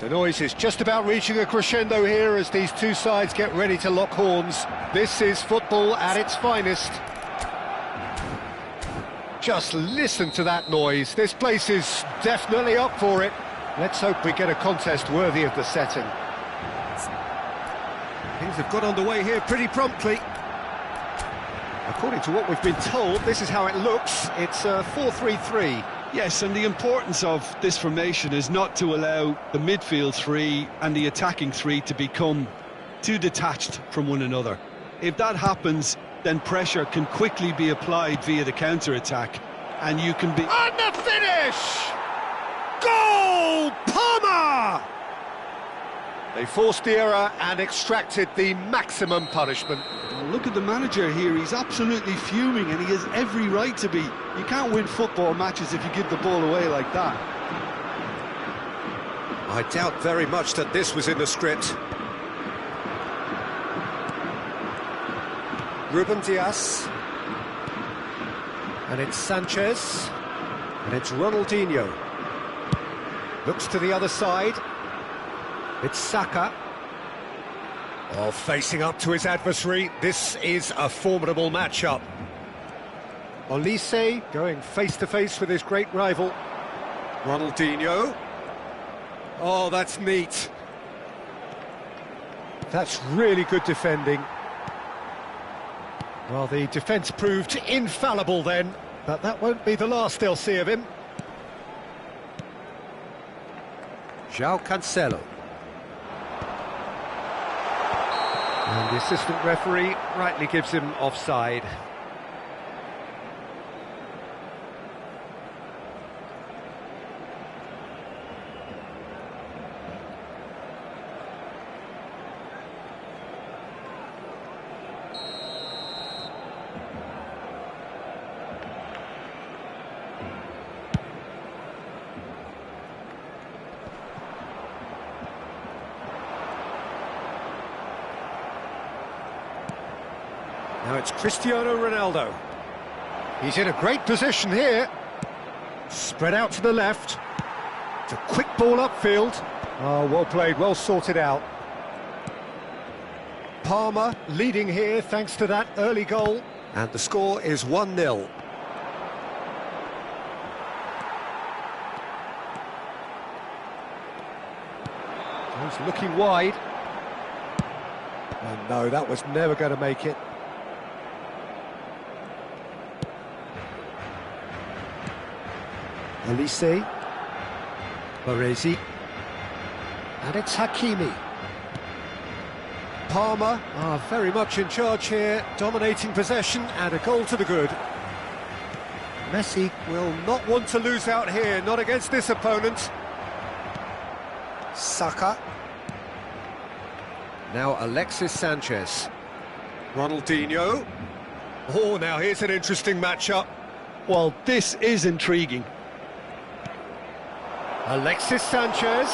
The noise is just about reaching a crescendo here as these two sides get ready to lock horns. This is football at its finest. Just listen to that noise. This place is definitely up for it. Let's hope we get a contest worthy of the setting. Things have got underway here pretty promptly. According to what we've been told, this is how it looks. It's a 4-3-3. Yes, and the importance of this formation is not to allow the midfield three and the attacking three to become too detached from one another. If that happens, then pressure can quickly be applied via the counter-attack, and you can be... And the finish! Goal! Palmer! They forced the error and extracted the maximum punishment. Look at the manager here, he's absolutely fuming and he has every right to be. You can't win football matches if you give the ball away like that. I doubt very much that this was in the script. Ruben Dias. And it's Sanchez. And it's Ronaldinho. Looks to the other side. It's Saka. Oh, facing up to his adversary, this is a formidable matchup. Olise going face-to-face with his great rival. Ronaldinho. Oh, that's neat. That's really good defending. Well, the defence proved infallible then, but that won't be the last they'll see of him. João Cancelo. And the assistant referee rightly gives him offside. Now it's Cristiano Ronaldo. He's in a great position here. Spread out to the left. It's a quick ball upfield. Oh, well played, well sorted out. Palmer leading here thanks to that early goal. And the score is 1-0. He's looking wide. Oh no, that was never going to make it. Olise, Baresi, and it's Hakimi. Palmer are very much in charge here, dominating possession and a goal to the good. Messi will not want to lose out here, not against this opponent. Saka. Now Alexis Sanchez. Ronaldinho. Oh, now here's an interesting matchup. Well, this is intriguing. Alexis Sanchez.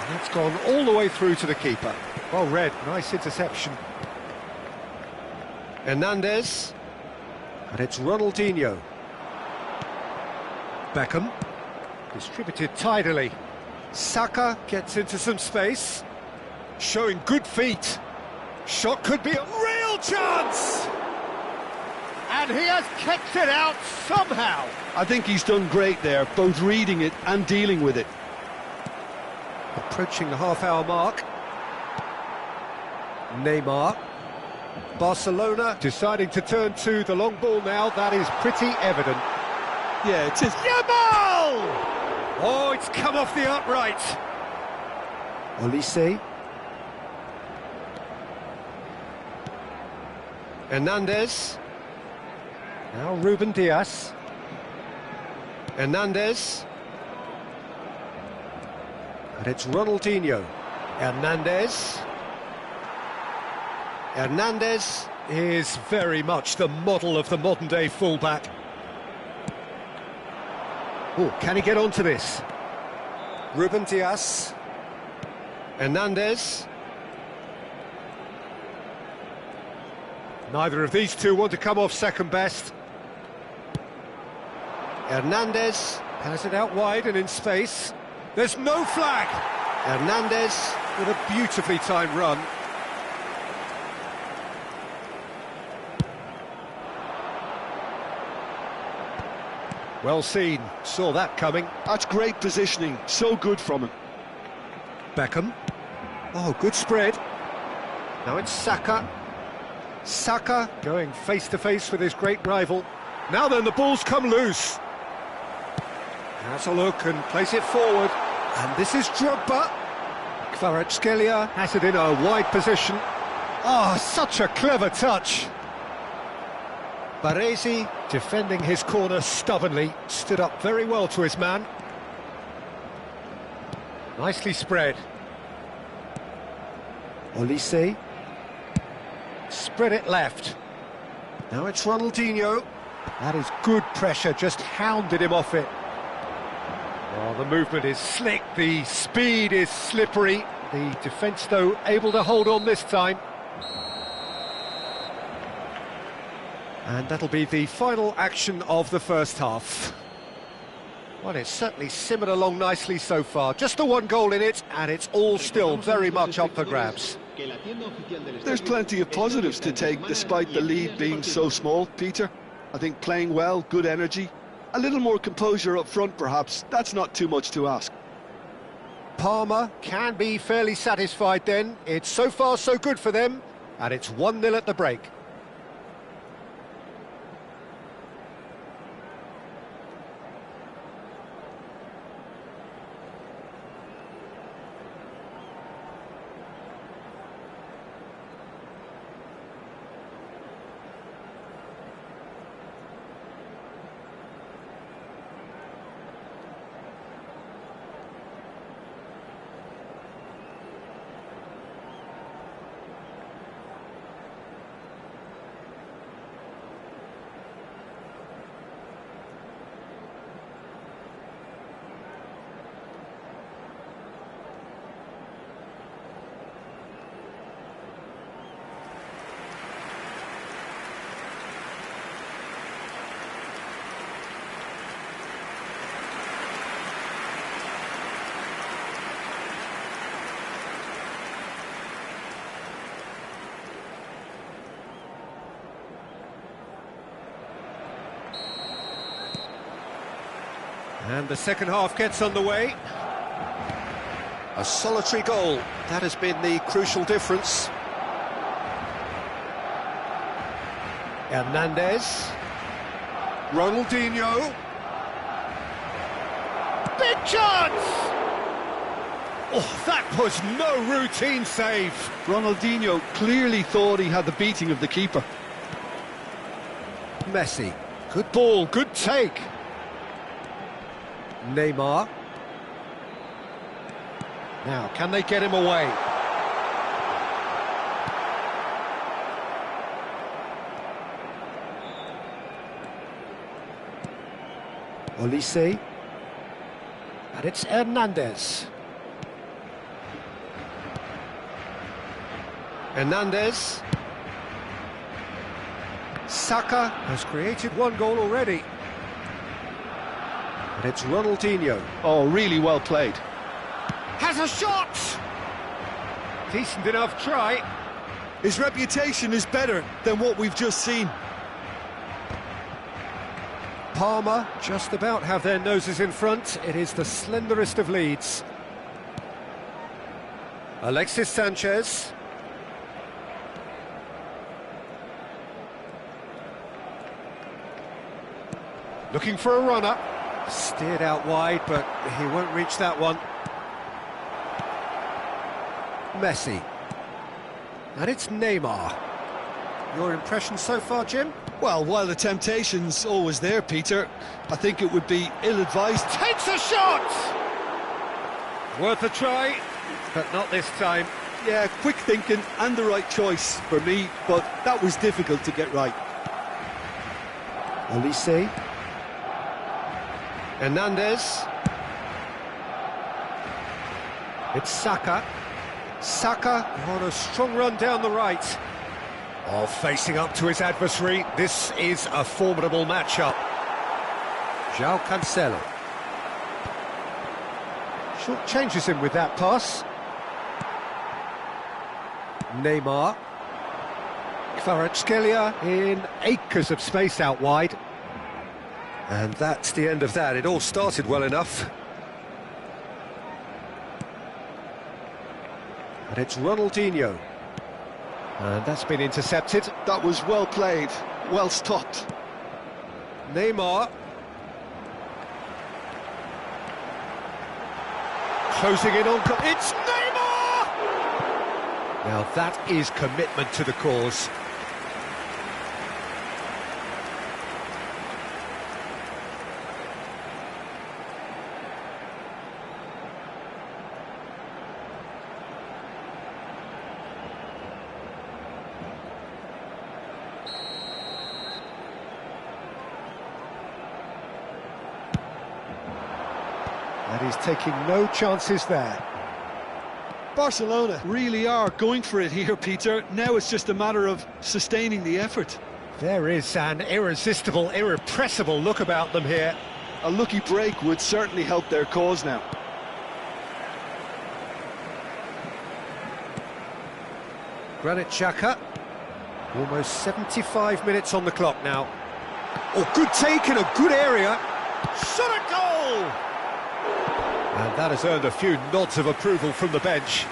And that's gone all the way through to the keeper. Well read, nice interception. Hernandez. And it's Ronaldinho. Beckham. Distributed tidily. Saka gets into some space. Showing good feet. Shot could be a real chance! And he has kicked it out somehow. I think he's done great there, both reading it and dealing with it. Approaching the half-hour mark. Neymar. Barcelona deciding to turn to the long ball now. That is pretty evident. Yeah, it is. Yamal! Oh, it's come off the upright. Olise. Hernandez. Now Ruben Dias. Hernandez. And it's Ronaldinho. Hernandez. Hernandez is very much the model of the modern-day fullback. Oh, can he get onto this? Ruben Dias. Hernandez. Neither of these two want to come off second best. Hernandez has it out wide and in space. There's no flag. Hernandez with a beautifully timed run. Well seen, saw that coming. That's great positioning, so good from him. Beckham. Oh, good spread. Now it's Saka. Saka going face-to-face with his great rival. Now then, the ball's come loose. Has a look and plays it forward. And this is Drogba. Kvaratskhelia has it in a wide position. Oh, such a clever touch. Baresi, defending his corner stubbornly, stood up very well to his man. Nicely spread. Olise. Spread it left. Now it's Ronaldinho. That is good pressure, just hounded him off it. Oh, the movement is slick, the speed is slippery. The defence, though, able to hold on this time. And that'll be the final action of the first half. Well, it's certainly simmered along nicely so far. Just the one goal in it, and it's all still very much up for grabs. There's plenty of positives to take despite the lead being so small, Peter. I think playing well, good energy, a little more composure up front perhaps, that's not too much to ask. Palmer can be fairly satisfied then. It's so far so good for them, and it's 1-0 at the break. And the second half gets underway. A solitary goal, that has been the crucial difference. Hernandez. Ronaldinho. Big chance! Oh, that was no routine save. Ronaldinho clearly thought he had the beating of the keeper. Messi. Good ball, good take. Neymar. Now, can they get him away? Olise. And it's Hernandez. Hernandez. Saka has created one goal already. And it's Ronaldinho. Oh, really well played. Has a shot! Decent enough try. His reputation is better than what we've just seen. Palmer just about have their noses in front. It is the slenderest of leads. Alexis Sanchez. Looking for a runner. Steered out wide, but he won't reach that one. Messi. And it's Neymar. Your impression so far, Jim? Well, while the temptation's always there, Peter, I think it would be ill-advised. Takes a shot! Worth a try, but not this time. Yeah, quick thinking and the right choice for me, but that was difficult to get right. Olise. Hernandez. It's Saka. Saka on a strong run down the right. Oh, facing up to his adversary. This is a formidable matchup. João Cancelo. Short changes him with that pass. Neymar. Kvaratskhelia in acres of space out wide. And that's the end of that. It all started well enough. And it's Ronaldinho. And that's been intercepted. That was well played, well stopped. Neymar. Closing in on... It's Neymar! Now that is commitment to the cause. And he's taking no chances there. Barcelona really are going for it here, Peter. Now it's just a matter of sustaining the effort. There is an irresistible, irrepressible look about them here. A lucky break would certainly help their cause now. Granit Xhaka. Almost 75 minutes on the clock now. Oh, good take in a good area. Shot a goal! And that has earned a few nods of approval from the bench.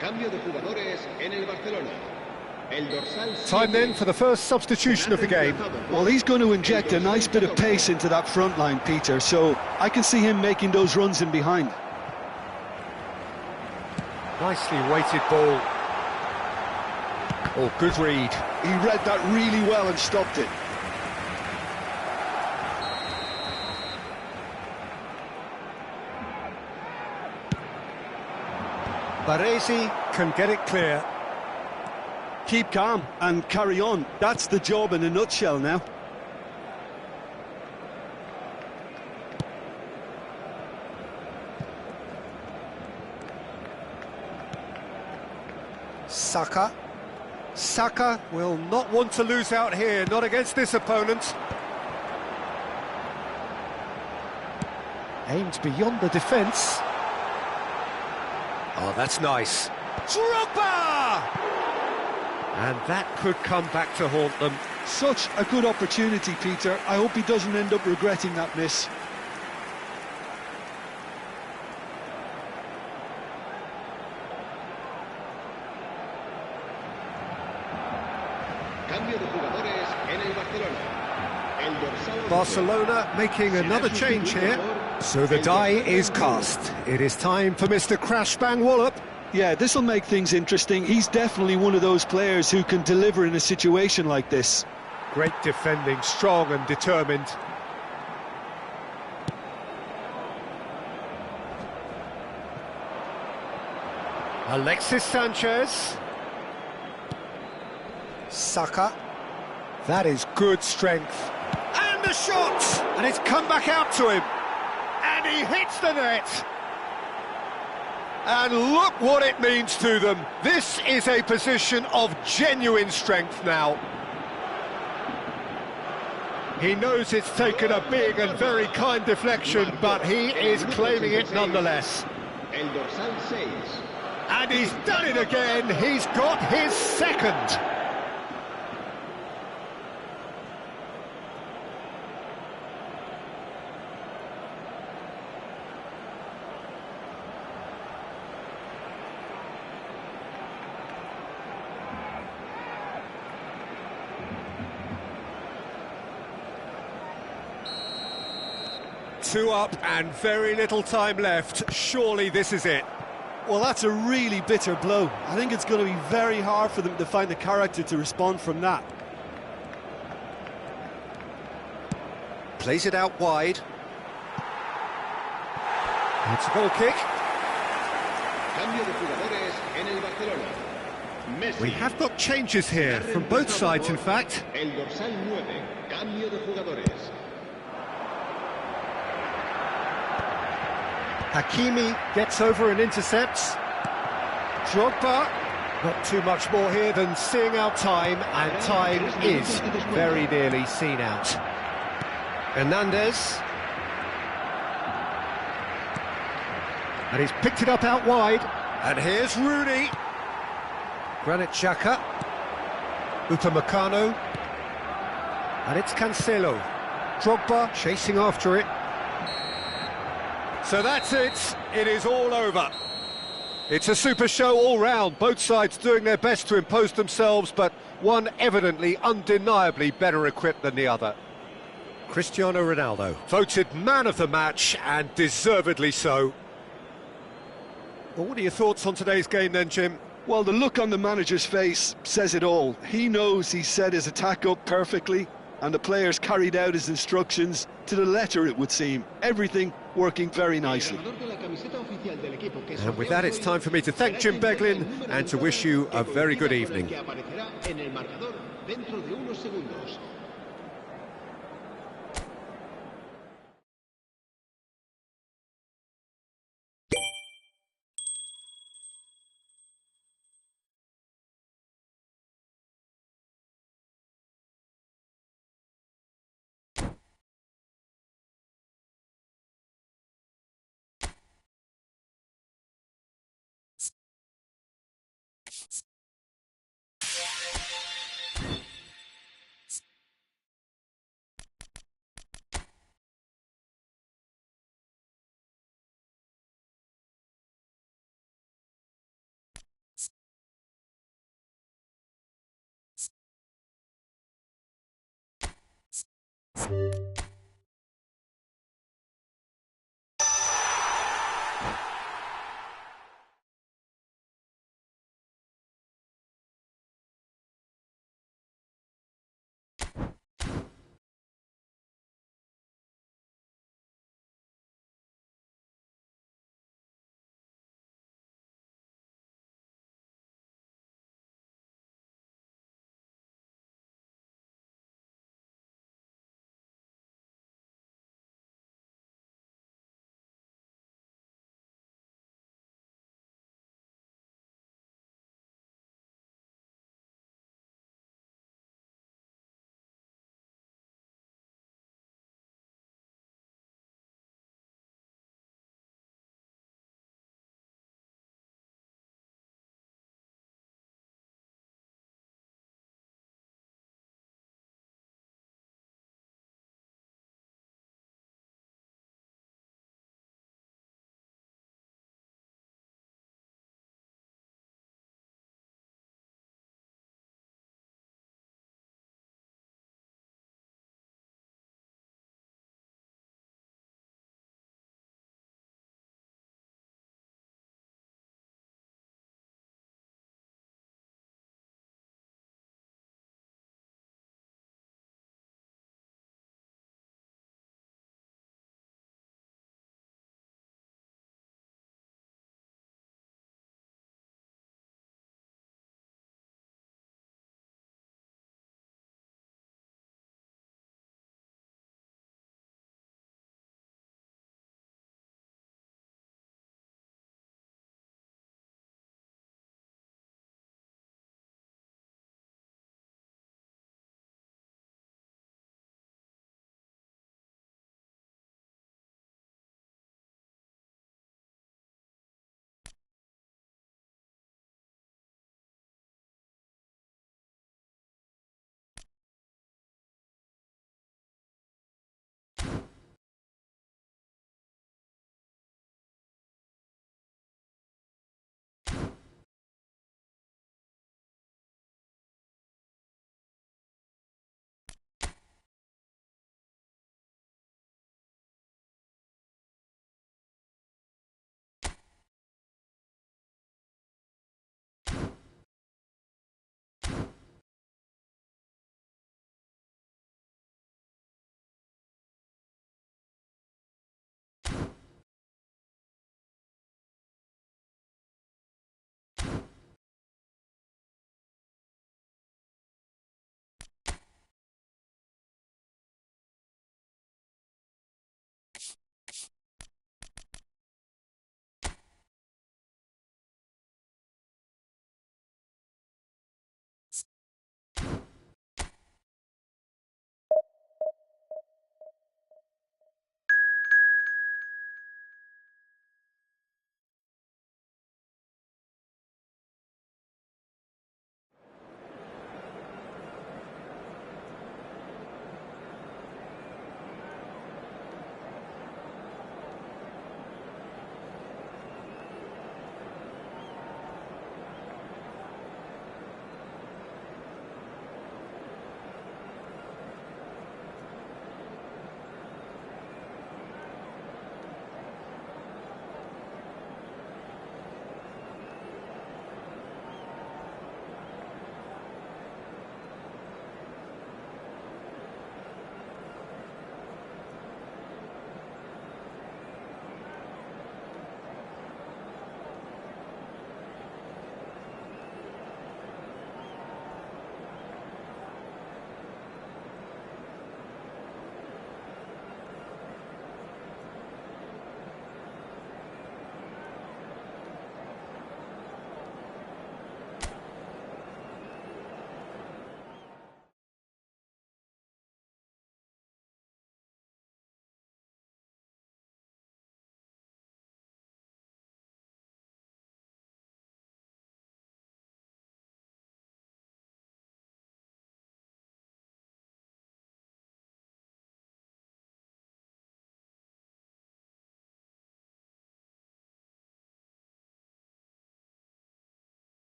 Cambio de jugadores en el Barcelona. Time then for the first substitution of the game. Well, he's going to inject a nice bit of pace into that front line, Peter, so I can see him making those runs in behind. Nicely weighted ball. Oh, good read. He read that really well and stopped it. Baresi can get it clear. Keep calm and carry on. That's the job in a nutshell now. Saka. Saka will not want to lose out here, not against this opponent. Aimed beyond the defence. Oh, that's nice. Drogba! And that could come back to haunt them. Such a good opportunity, Peter. I hope he doesn't end up regretting that miss. Barcelona making another change here. So the die is cast. It is time for Mr. Crash Bang Wallop. Yeah, this will make things interesting. He's definitely one of those players who can deliver in a situation like this. Great defending, strong and determined. Alexis Sanchez. Saka. That is good strength. And the shot! And it's come back out to him. And he hits the net. And look what it means to them. This is a position of genuine strength now. He knows it's taken a big and very kind deflection, but he is claiming it nonetheless. And he's done it again. He's got his second. Two up and very little time left. Surely this is it. Well, that's a really bitter blow. I think it's going to be very hard for them to find the character to respond from that. Plays it out wide. It's a goal kick. We have got changes here, from both sides in fact. Hakimi gets over and intercepts. Drogba. Not too much more here than seeing out time, and time is very nearly seen out. Hernandez. And he's picked it up out wide. And here's Rooney. Granit Xhaka. Upamecano. And it's Cancelo. Drogba chasing after it. So that's it. It is all over. It's a super show all round, both sides doing their best to impose themselves, but one evidently, undeniably better equipped than the other. Cristiano Ronaldo, voted man of the match, and deservedly so. Well, what are your thoughts on today's game then, Jim? Well, the look on the manager's face says it all. He knows he set his attack up perfectly, and the players carried out his instructions to the letter, it would seem. Everything working very nicely. And with that, it's time for me to thank Jim Beglin and to wish you a very good evening.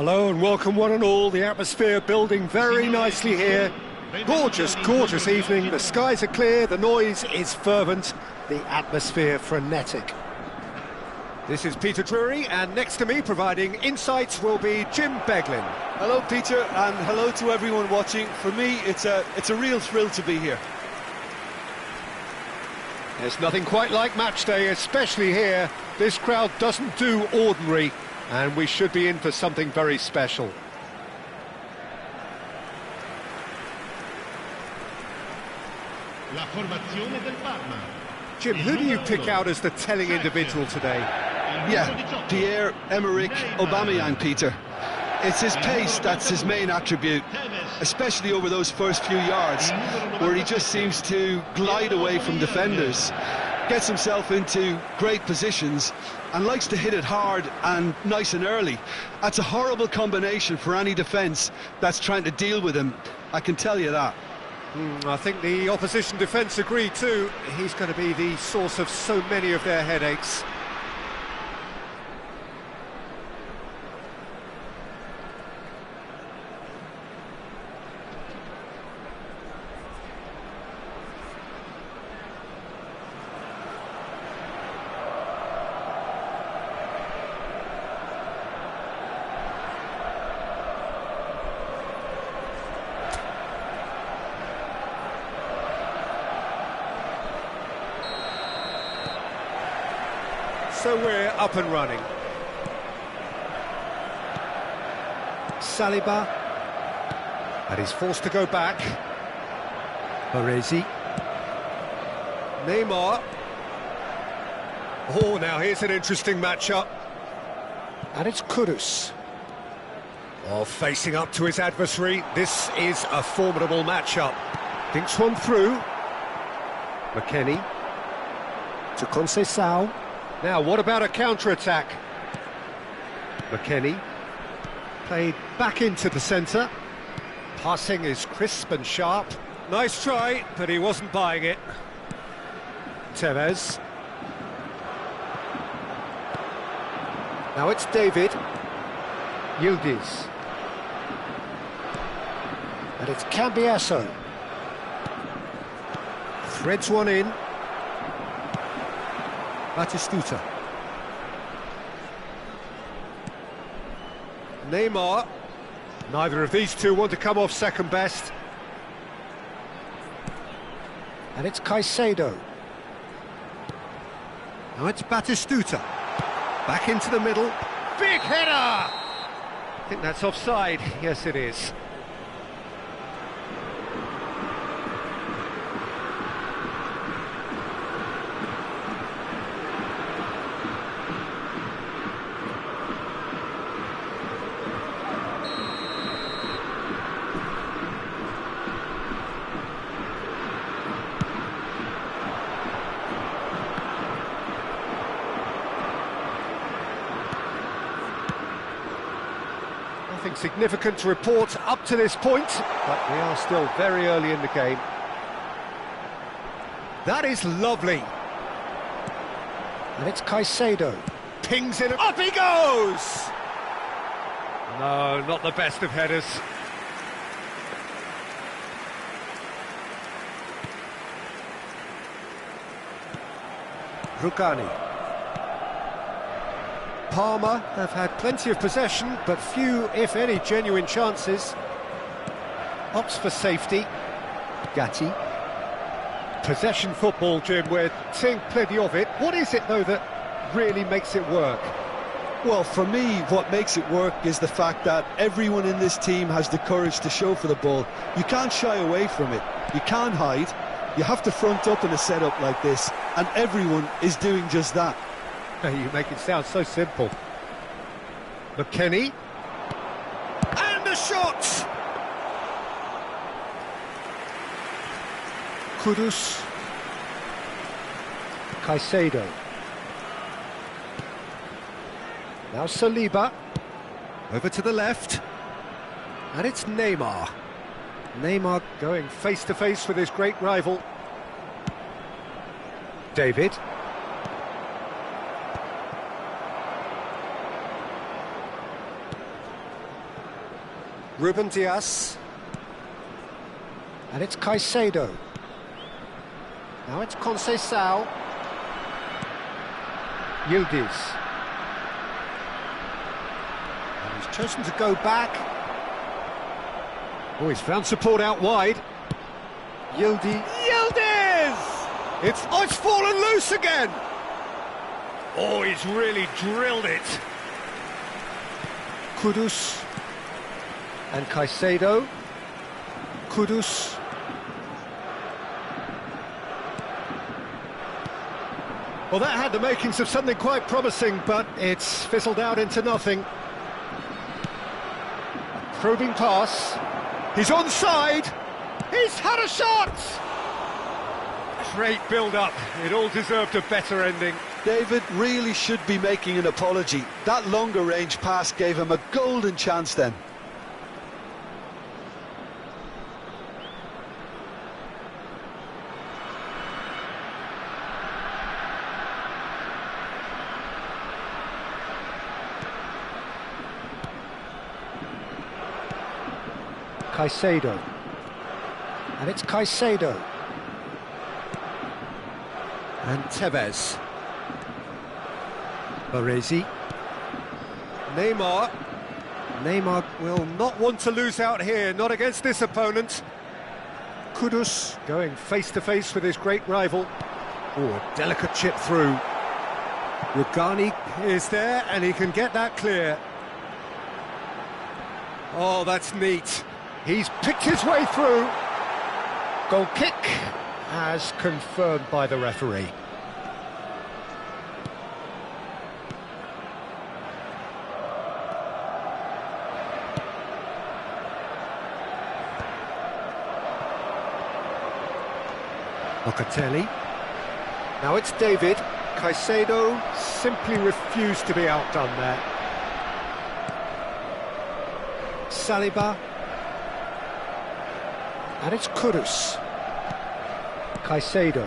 Hello and welcome one and all. The atmosphere building very nicely here. Gorgeous, gorgeous evening. The skies are clear, the noise is fervent, the atmosphere frenetic. This is Peter Drury, and next to me providing insights will be Jim Beglin. Hello, Peter, and hello to everyone watching. For me, it's a real thrill to be here. There's nothing quite like match day, especially here. This crowd doesn't do ordinary, and we should be in for something very special. La formazione del Parma. Jim, who do you pick out as the telling individual today? Yeah, Pierre-Emerick Aubameyang, Peter. It's his pace that's his main attribute, especially over those first few yards, where he just seems to glide away from defenders, gets himself into great positions, and likes to hit it hard and nice and early. That's a horrible combination for any defence that's trying to deal with him, I can tell you that. I think the opposition defence agree too. He's going to be the source of so many of their headaches. So we're up and running. Saliba. And he's forced to go back. Baresi. Neymar. Oh, now here's an interesting matchup. And it's Kudus. Oh, facing up to his adversary. This is a formidable matchup. Thinks one through. McKennie. To Conceição. Now, what about a counter-attack? McKennie, played back into the centre. Passing is crisp and sharp. Nice try, but he wasn't buying it. Tevez. Now it's David. Yildiz. And it's Cambiasso. Threads one in. Batistuta. Neymar. Neither of these two want to come off second best. And it's Caicedo. Now it's Batistuta. Back into the middle. Big header! I think that's offside. Yes, it is. Nothing significant to report up to this point, but we are still very early in the game. That is lovely. And it's Caicedo. Pings in, up he goes! No, not the best of headers. Rugani. Palmer have had plenty of possession, but few, if any, genuine chances. Opts for safety. Gatti. Possession football, Jim, we're seeing plenty of it. What is it, though, that really makes it work? Well, for me, what makes it work is the fact that everyone in this team has the courage to show for the ball. You can't shy away from it. You can't hide. You have to front up in a setup like this, and everyone is doing just that. You make it sound so simple. McKennie. And a shot! Kudus. Caicedo. Now Saliba. Over to the left. And it's Neymar. Neymar going face-to-face with his great rival. David. Ruben Dias. And it's Caicedo. Now it's Conceição. Yildiz. And he's chosen to go back. Oh, he's found support out wide. Yildiz! It's fallen loose again! Oh, he's really drilled it. Kudus. And Caicedo. Kudus. Well, that had the makings of something quite promising, but it's fizzled out into nothing. Probing pass. He's onside. He's had a shot! Great build-up. It all deserved a better ending. David really should be making an apology. That longer range pass gave him a golden chance then. Caicedo. And it's Caicedo. And Tevez. Baresi. Neymar. Neymar will not want to lose out here, not against this opponent. Kudus going face-to-face with his great rival. Oh, a delicate chip through. Rugani is there, and he can get that clear. Oh, that's neat. He's picked his way through. Goal kick, as confirmed by the referee. Locatelli. Now it's David. Caicedo simply refused to be outdone there. Saliba. And it's Kudus. Caicedo.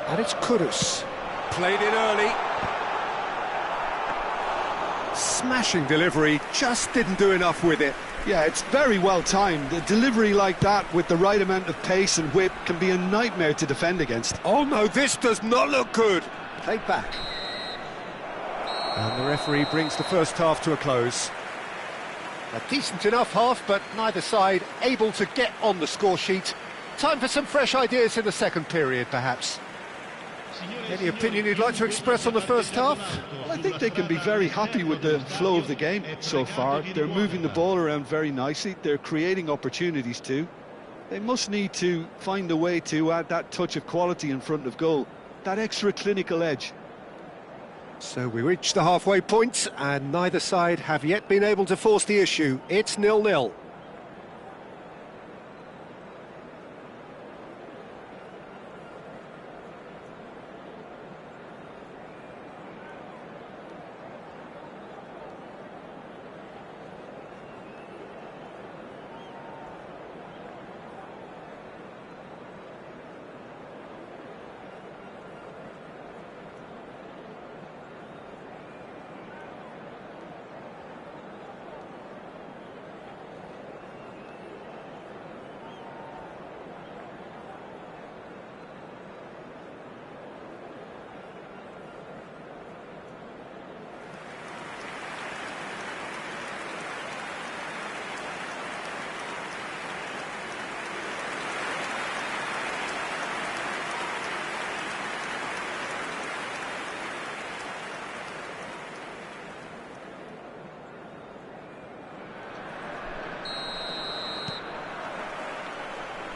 And it's Kudus. Played in early. Smashing delivery, just didn't do enough with it. Yeah, it's very well timed. A delivery like that with the right amount of pace and whip can be a nightmare to defend against. Oh no, this does not look good. Played back. And the referee brings the first half to a close. A decent enough half, but neither side able to get on the score sheet. Time for some fresh ideas in the second period, perhaps. Any opinion you'd like to express on the first half? Well, I think they can be very happy with the flow of the game so far. They're moving the ball around very nicely. They're creating opportunities too. They must need to find a way to add that touch of quality in front of goal, that extra clinical edge. So we reach the halfway point, and neither side have yet been able to force the issue. It's 0-0.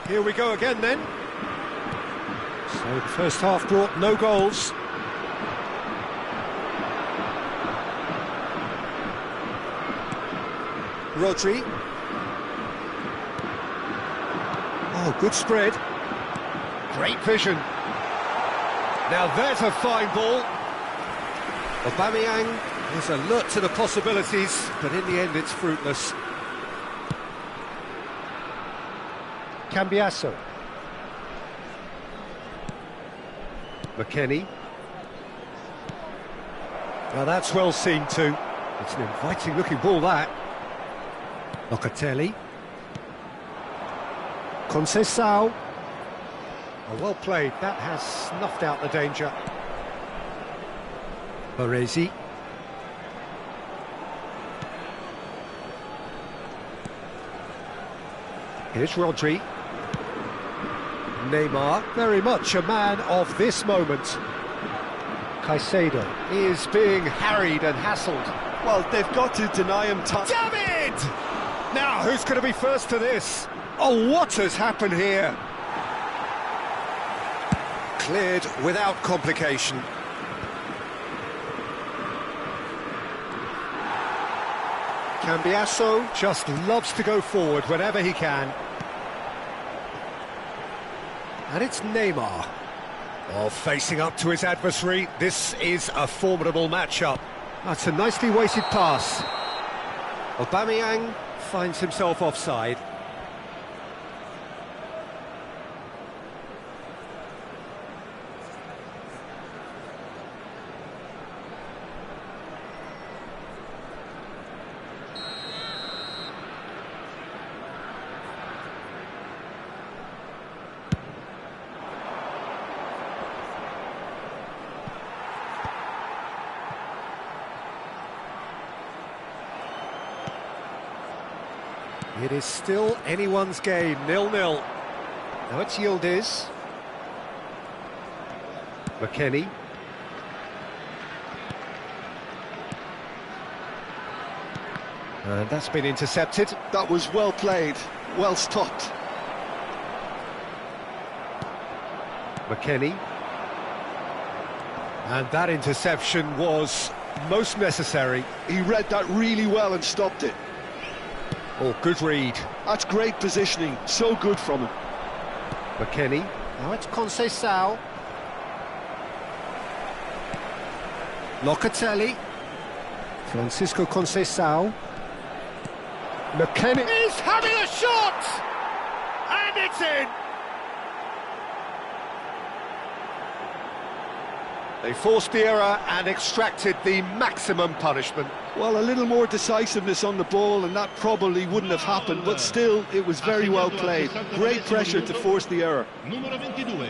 Here we go again then. So the first half brought no goals. Rodri. Oh, good spread. Great vision. Now there's a fine ball. Aubameyang is alert to the possibilities, but in the end it's fruitless. Cambiasso. McKennie. Now that's well seen too. It's an inviting-looking ball, that. Locatelli. Conceição. Oh, well played. That has snuffed out the danger. Baresi. Here's Rodri. Neymar, very much a man of this moment. Caicedo is being harried and hassled. Well, they've got to deny him time. David! Now, who's going to be first to this? Oh, what has happened here? Cleared without complication. Cambiasso just loves to go forward whenever he can. And it's Neymar. Oh, facing up to his adversary. This is a formidable matchup. That's a nicely weighted pass. Aubameyang finds himself offside. It is still anyone's game, 0-0. Now it's Yildiz. McKennie. And that's been intercepted. That was well played, well stopped. McKennie. And that interception was most necessary. He read that really well and stopped it. Oh, good read. That's great positioning, so good from him. McKennie. Now it's Conceição. Locatelli. Francisco Conceição. McKennie is having a shot! And it's in! They forced the error and extracted the maximum punishment. Well, a little more decisiveness on the ball and that probably wouldn't have happened, but still, it was very well played. Great pressure to force the error. Numero 22.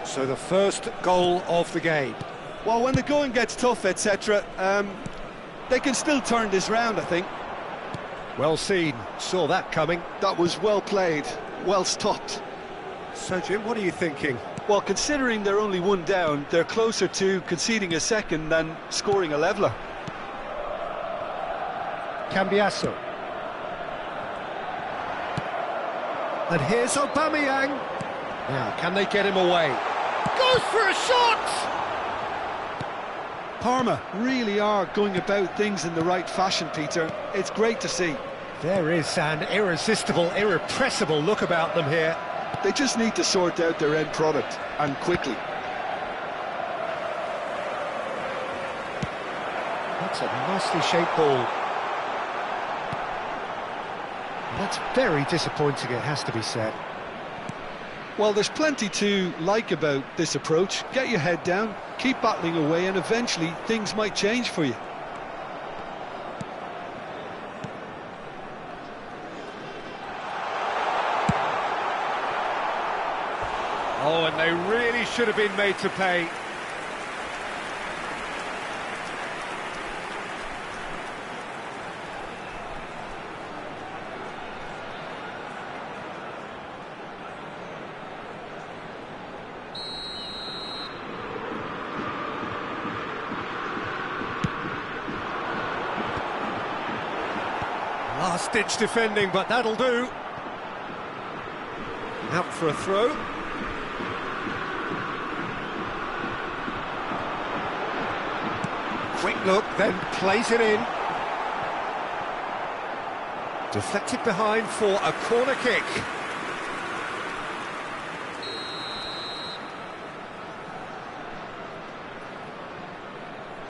So the first goal of the game. Well, when the going gets tough, etc., they can still turn this round, I think. Well seen, saw that coming. That was well played, well stopped. So Jim, what are you thinking? Well, considering they're only one down, they're closer to conceding a second than scoring a leveller. Cambiasso. And here's Aubameyang. Now, can they get him away? Goes for a shot! Parma really are going about things in the right fashion, Peter. It's great to see. There is an irresistible, irrepressible look about them here. They just need to sort out their end product, and quickly. That's a nicely shaped ball. That's very disappointing, it has to be said. Well, there's plenty to like about this approach. Get your head down, keep battling away, and eventually things might change for you. Oh, and they really should have been made to pay. Last-ditch defending, but that'll do. Out for a throw. look, then plays it in. Deflected behind for a corner kick.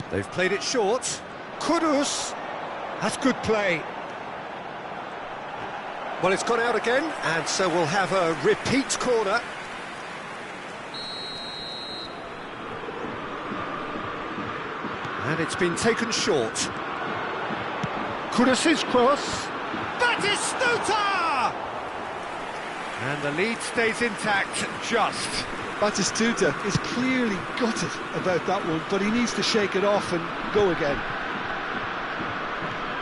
They've played it short. Kudus. That's good play. Well, it's gone out again, and so we'll have a repeat corner. And it's been taken short. Kudus' cross. Batistuta! And the lead stays intact, just. Batistuta is clearly gutted about that one, but he needs to shake it off and go again.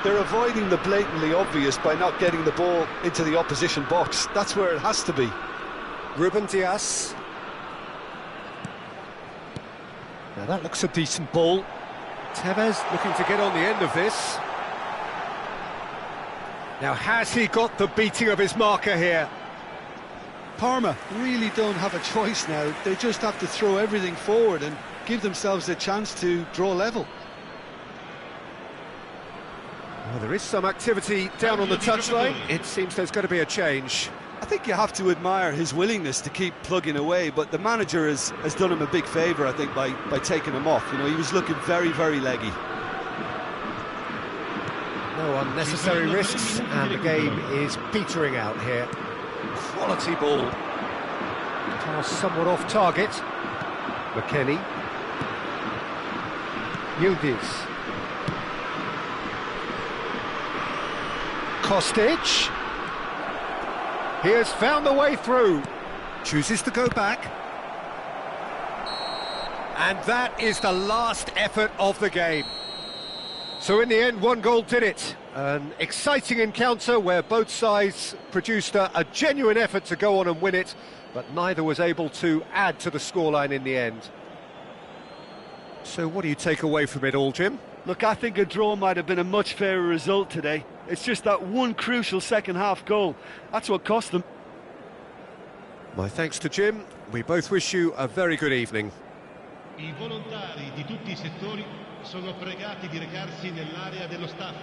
They're avoiding the blatantly obvious by not getting the ball into the opposition box. That's where it has to be. Ruben Dias. Now that looks a decent ball. Tevez looking to get on the end of this. Now has he got the beating of his marker here? Parma really don't have a choice now. They just have to throw everything forward and give themselves a chance to draw level. Well, there is some activity down on the touchline. It seems there's going to be a change. I think you have to admire his willingness to keep plugging away, but the manager has done him a big favour, I think, by taking him off. You know, he was looking very, very leggy. No unnecessary risks, and the game is petering out here. Quality ball. Pass somewhat off target. McKennie. Yildiz. Kostic. He has found the way through. Chooses to go back. And that is the last effort of the game. So in the end, one goal did it. An exciting encounter where both sides produced a genuine effort to go on and win it, but neither was able to add to the scoreline in the end. So what do you take away from it all, Jim? Look, I think a draw might have been a much fairer result today. It's just that one crucial second-half goal. That's what cost them. My thanks to Jim. We both wish you a very good evening. I volontari di tutti I settori sono pregati di recarsi nell'area dello staff.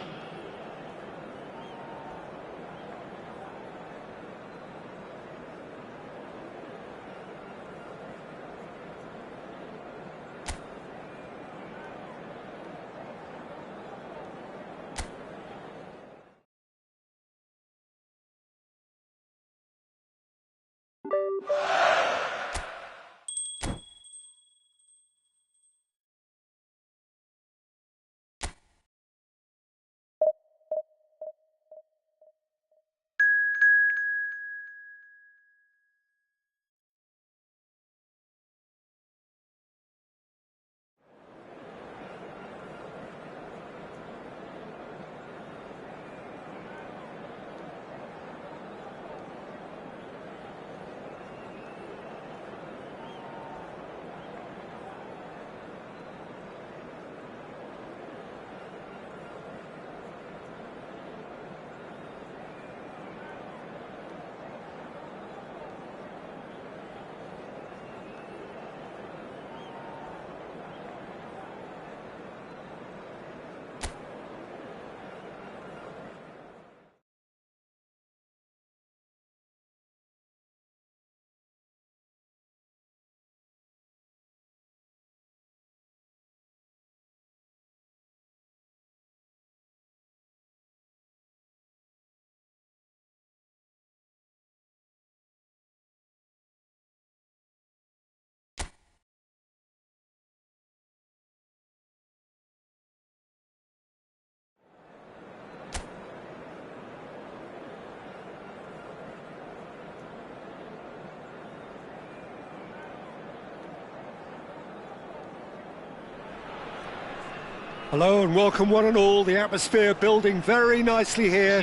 Hello and welcome one and all. The atmosphere building very nicely here.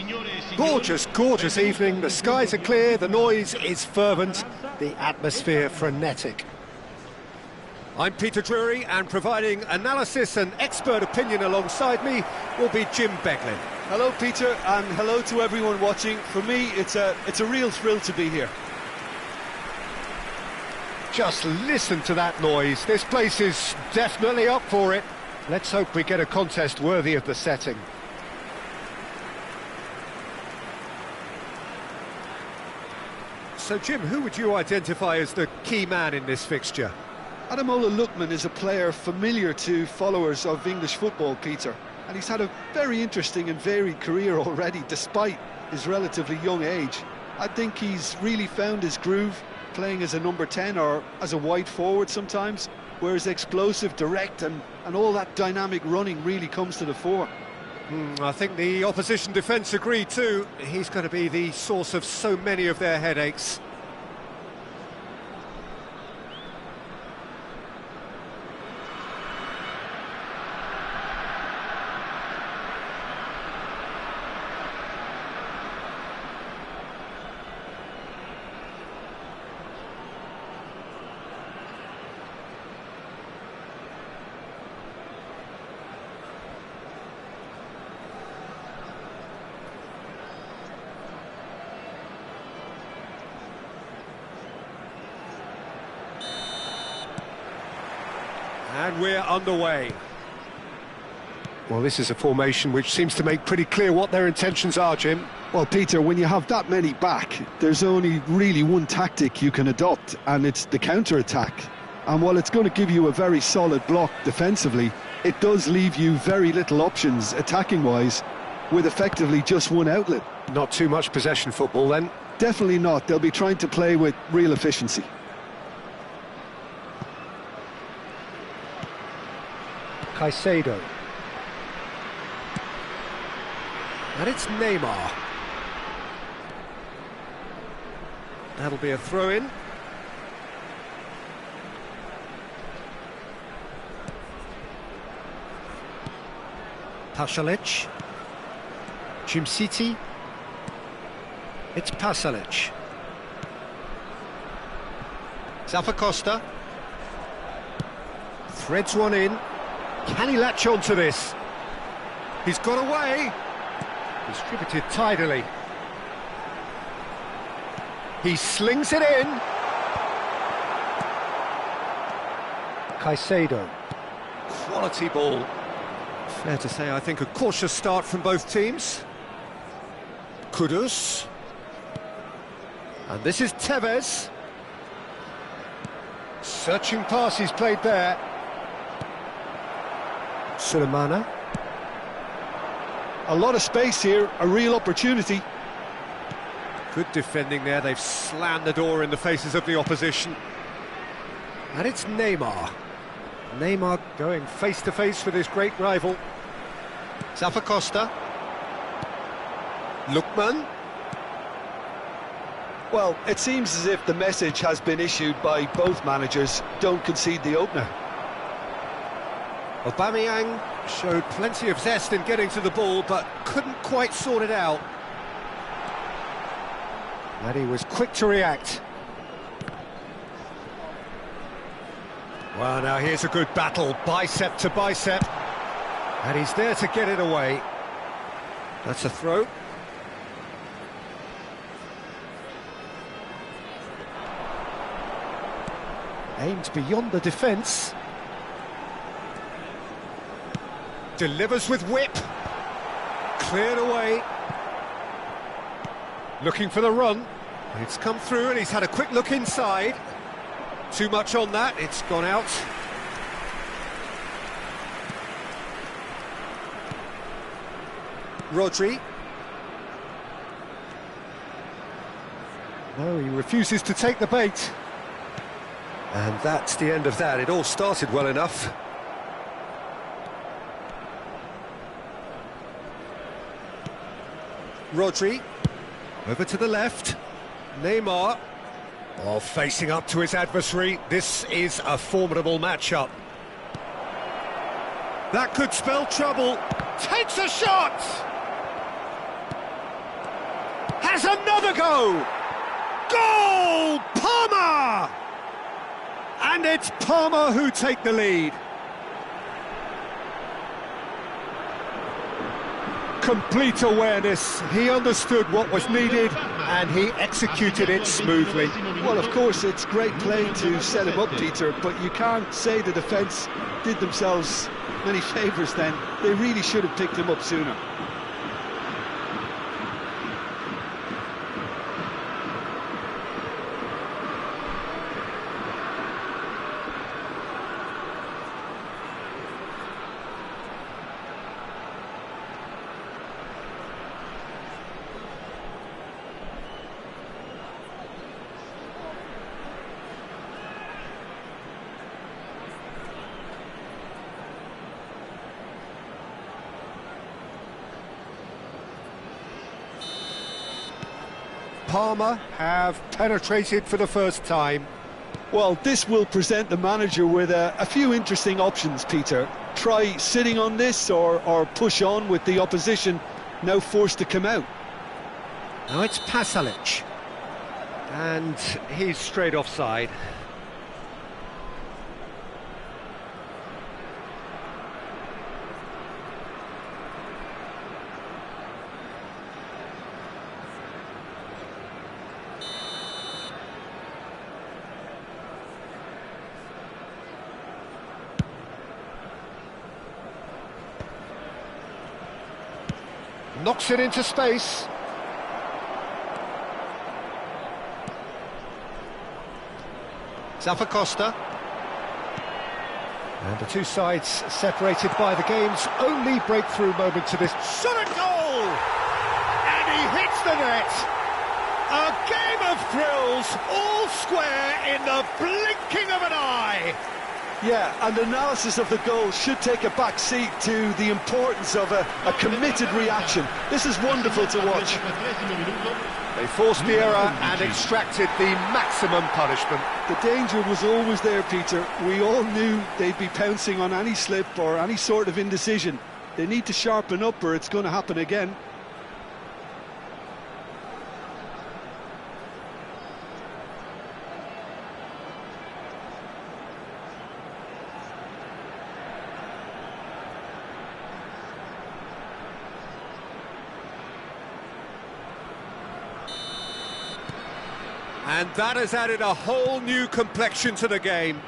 Gorgeous, gorgeous evening. The skies are clear, the noise is fervent, the atmosphere frenetic. I'm Peter Drury, and providing analysis and expert opinion alongside me will be Jim Beglin. Hello, Peter, and hello to everyone watching. For me, it's a real thrill to be here. Just listen to that noise. This place is definitely up for it. Let's hope we get a contest worthy of the setting. So, Jim, who would you identify as the key man in this fixture? Ademola Lookman is a player familiar to followers of English football, Peter, and he's had a very interesting and varied career already, despite his relatively young age. I think he's really found his groove, playing as a number 10 or as a wide forward sometimes, where his explosive, direct and all that dynamic running really comes to the fore. I think the opposition defence agree too. He's going to be the source of so many of their headaches. And we're underway. Well, this is a formation which seems to make pretty clear what their intentions are, Jim. Well, Peter, when you have that many back, there's only really one tactic you can adopt, and it's the counter-attack. And while it's going to give you a very solid block defensively, it does leave you very little options attacking-wise, with effectively just one outlet. Not too much possession football then? Definitely not. They'll be trying to play with real efficiency. Caicedo. And it's Neymar. That'll be a throw-in. Pasalic. Jimcity. It's Pasalic. Zappacosta. Threads one in. Can he latch on to this? He's got away. Distributed tidily. He slings it in. Caicedo. Quality ball. Fair to say, I think, a cautious start from both teams. Kudus. And this is Tevez. Searching pass he's played there. Sulemana. A lot of space here, a real opportunity. Good defending there, they've slammed the door in the faces of the opposition. And it's Neymar. Neymar going face-to-face with his great rival. Zappacosta. Lookman. Well, it seems as if the message has been issued by both managers: don't concede the opener. Aubameyang showed plenty of zest in getting to the ball, but couldn't quite sort it out. And he was quick to react. Well, now here's a good battle, bicep to bicep. And he's there to get it away. That's a throw. Aimed beyond the defence. Delivers with whip. Cleared away. Looking for the run. It's come through and he's had a quick look inside. Too much on that, it's gone out. Rodri. No, he refuses to take the bait. And that's the end of that. It all started well enough. Rodri, over to the left, Neymar, facing up to his adversary. This is a formidable matchup. That could spell trouble. Takes a shot! Has another go! Goal! Palmer! And it's Palmer who take the lead. Complete awareness, he understood what was needed and he executed it smoothly. Well, of course, it's great play to set him up, Peter, but you can't say the defence did themselves many favours then. They really should have picked him up sooner. Parma have penetrated for the first time. Well, this will present the manager with a few interesting options, Peter. Try sitting on this or push on with the opposition now forced to come out. Now it's Pasalic. And he's straight offside. Knocks it into space. Zappacosta. And the two sides separated by the game's only breakthrough moment to this. Shot at goal! And he hits the net! A game of thrills, all square in the blinking of an eye! Yeah, and analysis of the goal should take a back seat to the importance of a committed reaction. This is wonderful to watch. They forced the error and extracted the maximum punishment. The danger was always there, Peter. We all knew they'd be pouncing on any slip or any sort of indecision. They need to sharpen up or it's going to happen again. And that has added a whole new complexion to the game.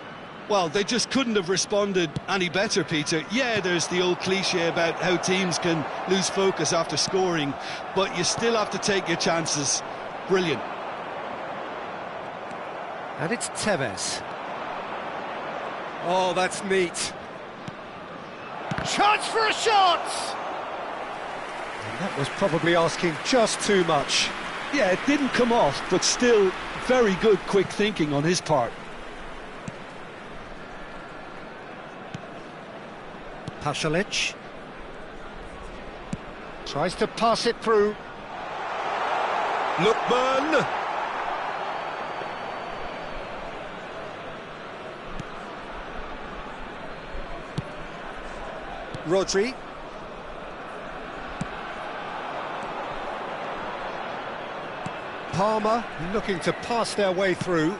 Well, they just couldn't have responded any better, Peter. Yeah, there's the old cliche about how teams can lose focus after scoring, but you still have to take your chances. Brilliant. And it's Tevez. Oh, that's neat. Chance for a shot! And that was probably asking just too much. Yeah, it didn't come off, but still very good quick thinking on his part. Pasalic tries to pass it through. Lookman. Rodri. Parma looking to pass their way through.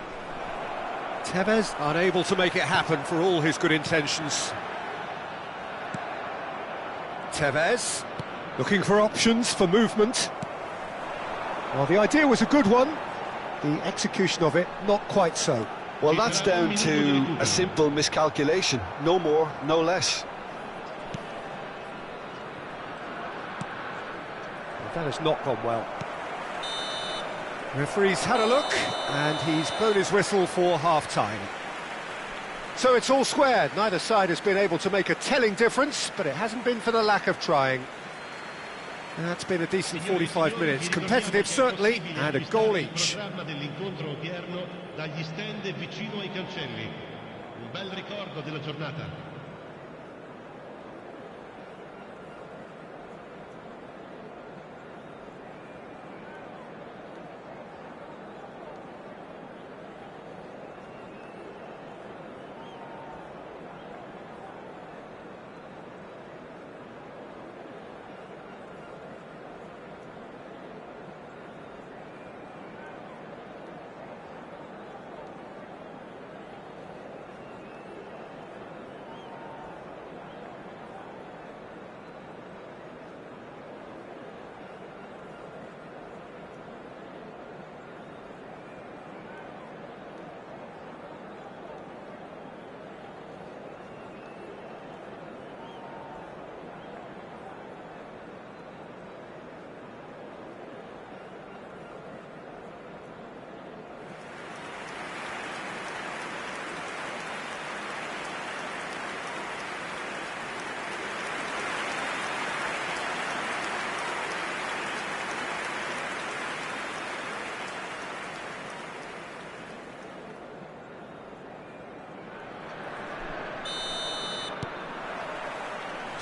Tevez unable to make it happen for all his good intentions. Tevez looking for options for movement. Well, the idea was a good one. The execution of it, not quite so. Well, that's down to a simple miscalculation. No more, no less. That has not gone well. Referee's had a look, and he's blown his whistle for half-time. So it's all square. Neither side has been able to make a telling difference, but it hasn't been for the lack of trying. That's been a decent 45 minutes. Competitive, certainly, and a goal each. Dagli stand vicino ai cancelli. Un bel ricordo della giornata.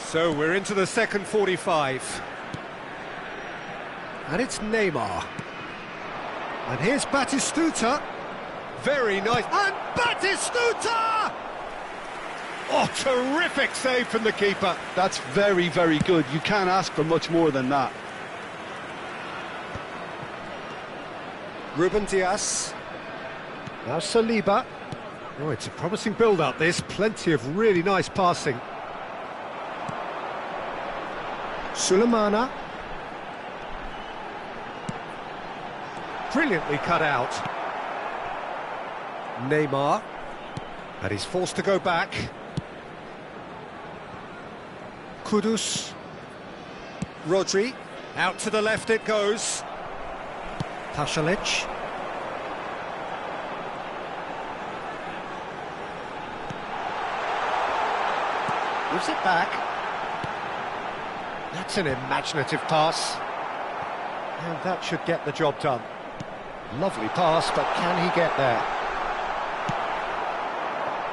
So we're into the second 45. And it's Neymar. And here's Batistuta. Very nice. And Batistuta! Oh, terrific save from the keeper. That's very, very good. You can't ask for much more than that. Ruben Dias. Now Saliba. Oh, it's a promising build-up, this. Plenty of really nice passing. Sulemana. Brilliantly cut out. Neymar. And he's forced to go back. Kudus. Rodri. Out to the left it goes. Pasalic. Gives it back. That's an imaginative pass. And that should get the job done. Lovely pass, but can he get there?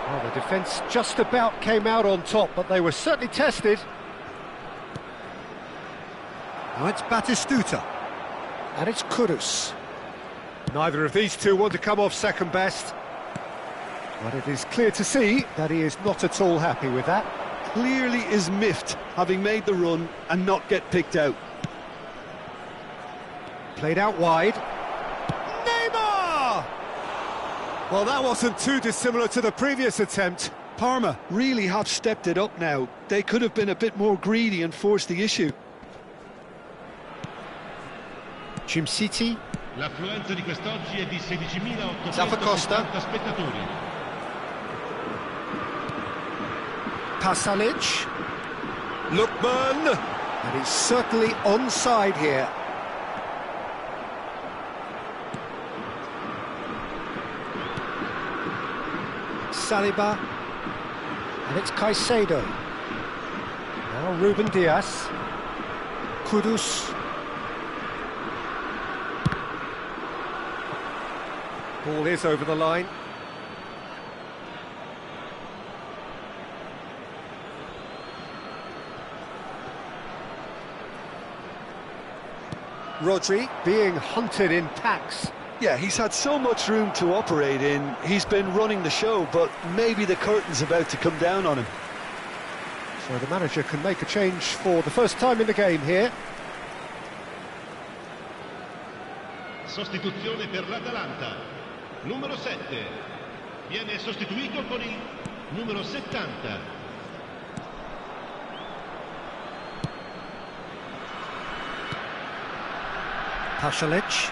Well, the defence just about came out on top, but they were certainly tested. Now it's Batistuta. And it's Kudus. Neither of these two want to come off second best. But it is clear to see that he is not at all happy with that. Clearly is miffed, having made the run and not get picked out. Played out wide. Neymar! Well, that wasn't too dissimilar to the previous attempt. Parma really have stepped it up now. They could have been a bit more greedy and forced the issue. Cesc. L'affluenza di quest'oggi è di 16.870 spettatori. Pasalic. Lookman. And he's certainly onside here. Saliba. And it's Caicedo. Now Ruben Dias. Kudus. Ball is over the line. Rodri being hunted in packs. Yeah, he's had so much room to operate in. He's been running the show, but maybe the curtain's about to come down on him. So the manager can make a change for the first time in the game here. Sostituzione per l'Atalanta. Numero 7. Viene sostituito con il numero 70. Pasalic.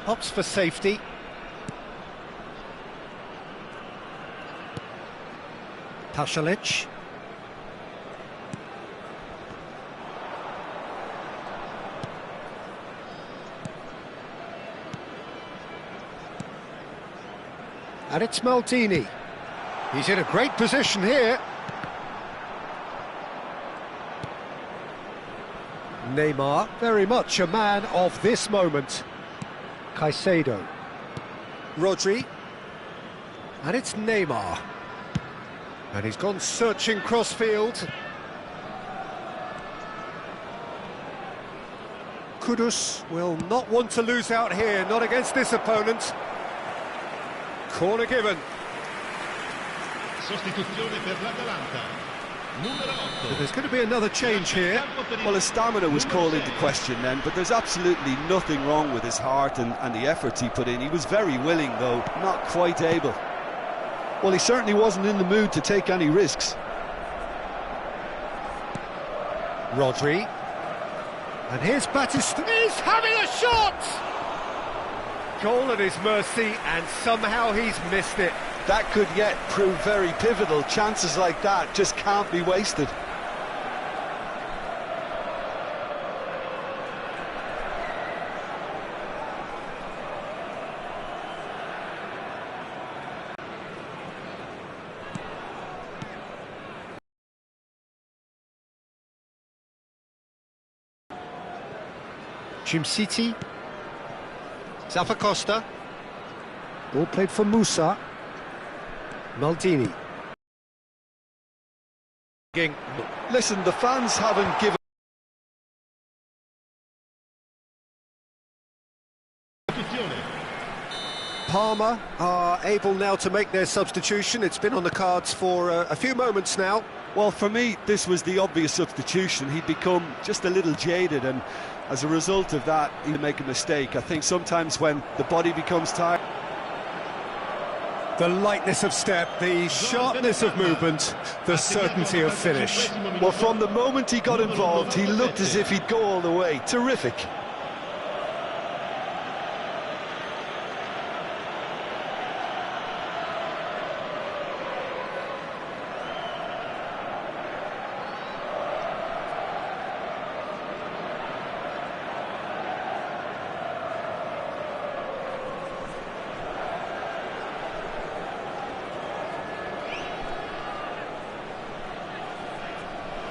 Opts for safety. Pasalic. And it's Maldini. He's in a great position here. Neymar, very much a man of this moment. Caicedo. Rodri. And it's Neymar. And he's gone searching crossfield. Kudus will not want to lose out here, not against this opponent. Corner given. Sostituzione per l'Atalanta. Numero 8. So there's going to be another change here. Well, his stamina was called into question then, but there's absolutely nothing wrong with his heart and the efforts he put in. He was very willing, though, not quite able. Well, he certainly wasn't in the mood to take any risks. Rodri. And here's Batistuta. He's having a shot! Goal at his mercy, and somehow he's missed it. That could yet prove very pivotal. Chances like that just can't be wasted. Cesc. Zappacosta. Ball played for Musa. Maldini. Listen, the fans haven't given... Parma are able now to make their substitution. It's been on the cards for a few moments now. Well, for me, this was the obvious substitution. He'd become just a little jaded, and as a result of that, he'd make a mistake. I think sometimes when the body becomes tired... The lightness of step, the sharpness of movement, the certainty of finish. Well, from the moment he got involved, he looked as if he'd go all the way. Terrific.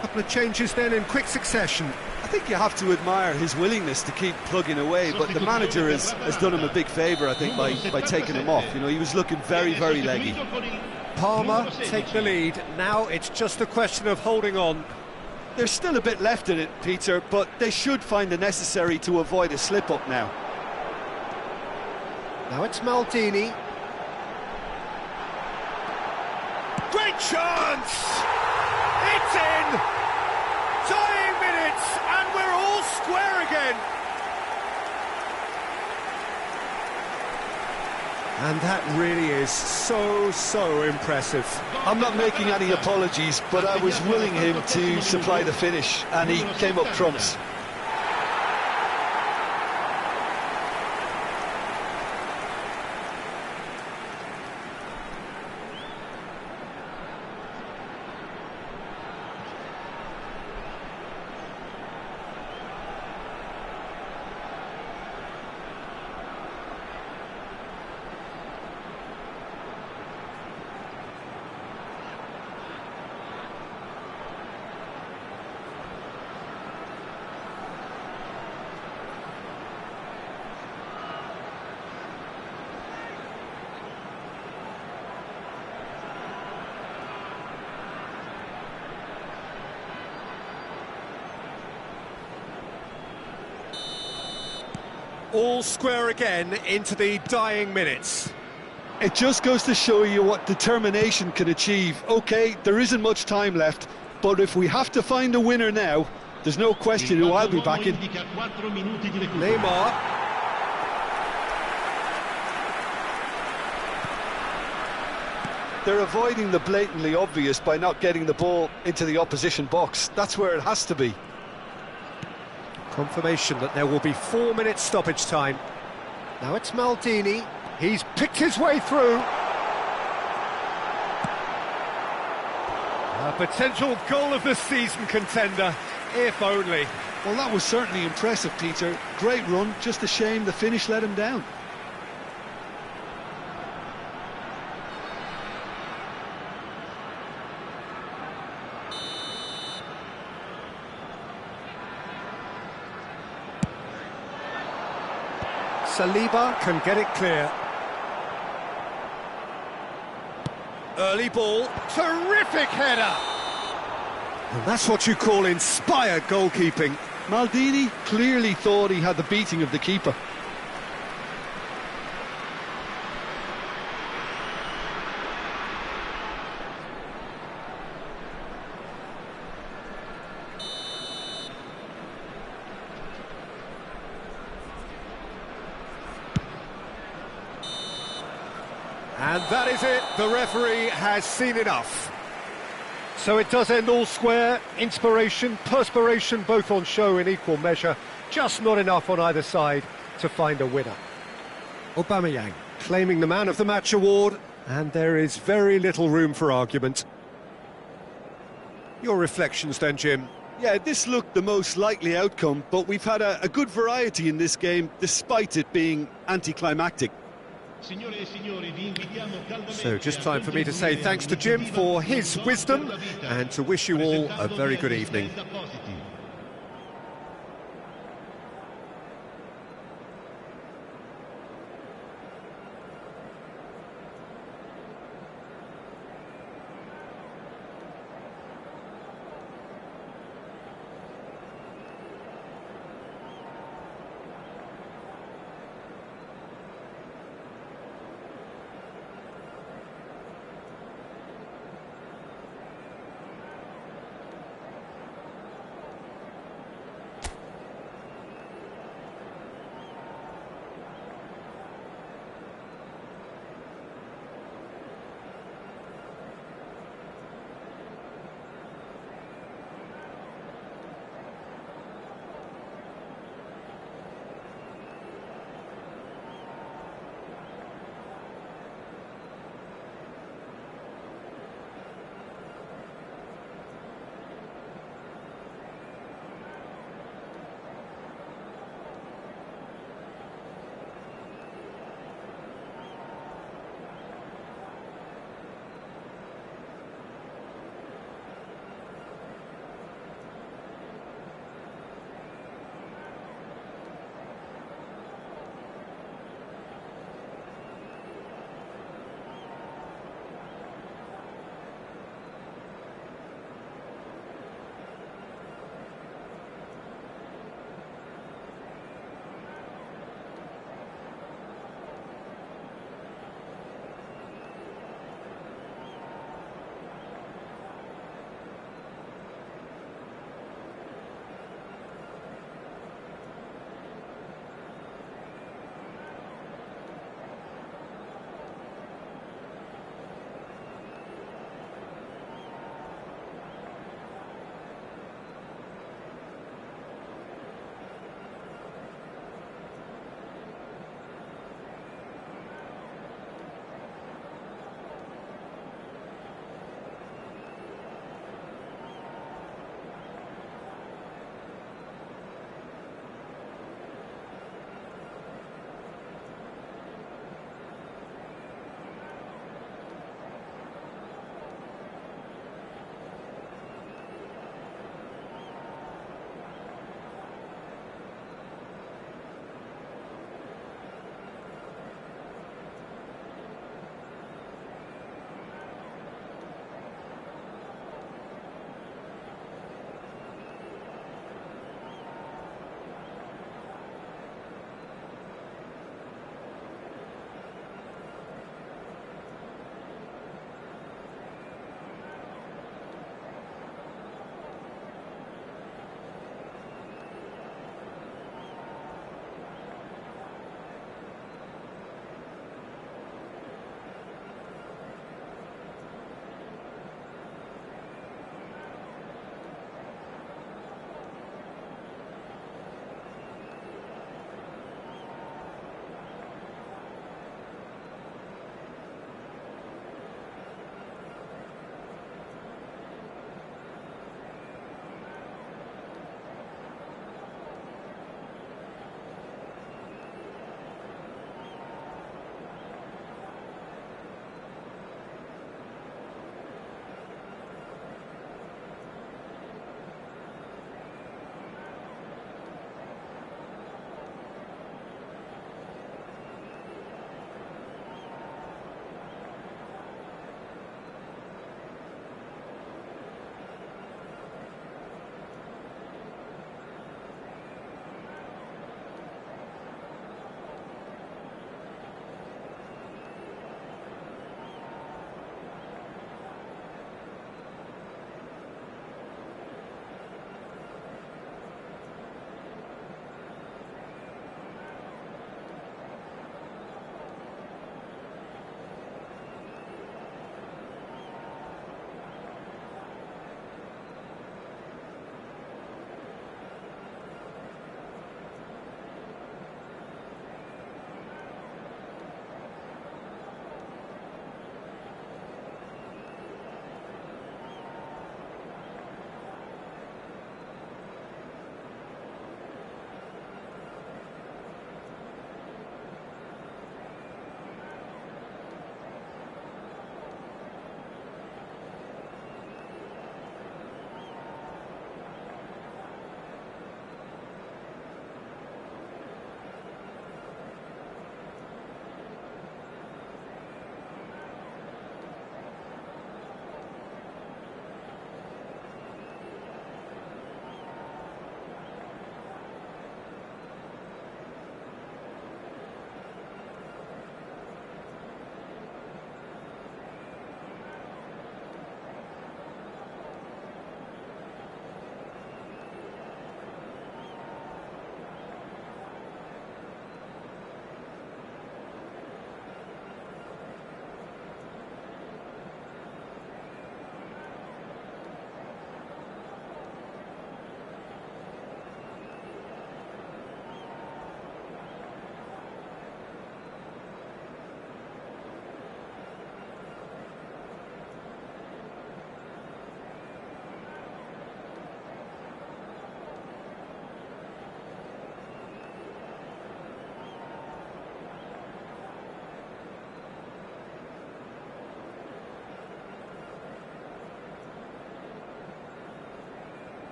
Couple of changes then in quick succession. I think you have to admire his willingness to keep plugging away, but the manager has done him a big favour, I think, by taking him off. You know, he was looking very, very leggy. Parma take the lead. Now it's just a question of holding on. There's still a bit left in it, Peter, but they should find the necessary to avoid a slip-up now. Now it's Maldini. Great chance! It's in! Dying minutes, and we're all square again. And that really is so impressive. I'm not making any apologies, but I was willing him to supply the finish, and he came up trumps. All square again into the dying minutes. It just goes to show you what determination can achieve. OK, there isn't much time left, but if we have to find a winner now, there's no question who I'll be backing. Neymar. They're avoiding the blatantly obvious by not getting the ball into the opposition box. That's where it has to be. Confirmation that there will be 4 minutes stoppage time. Now it's Maldini. He's picked his way through. A potential goal of the season contender, if only. Well, that was certainly impressive, Peter. Great run, just a shame the finish let him down. Saliba can get it clear. Early ball, terrific header! And that's what you call inspired goalkeeping. Maldini clearly thought he had the beating of the keeper. And that is it, the referee has seen enough. So it does end all square, inspiration, perspiration both on show in equal measure, just not enough on either side to find a winner. Aubameyang claiming the Man of the Match award, and there is very little room for argument. Your reflections then, Jim? Yeah, this looked the most likely outcome, but we've had a good variety in this game, despite it being anticlimactic. So just time for me to say thanks to Jim for his wisdom and to wish you all a very good evening.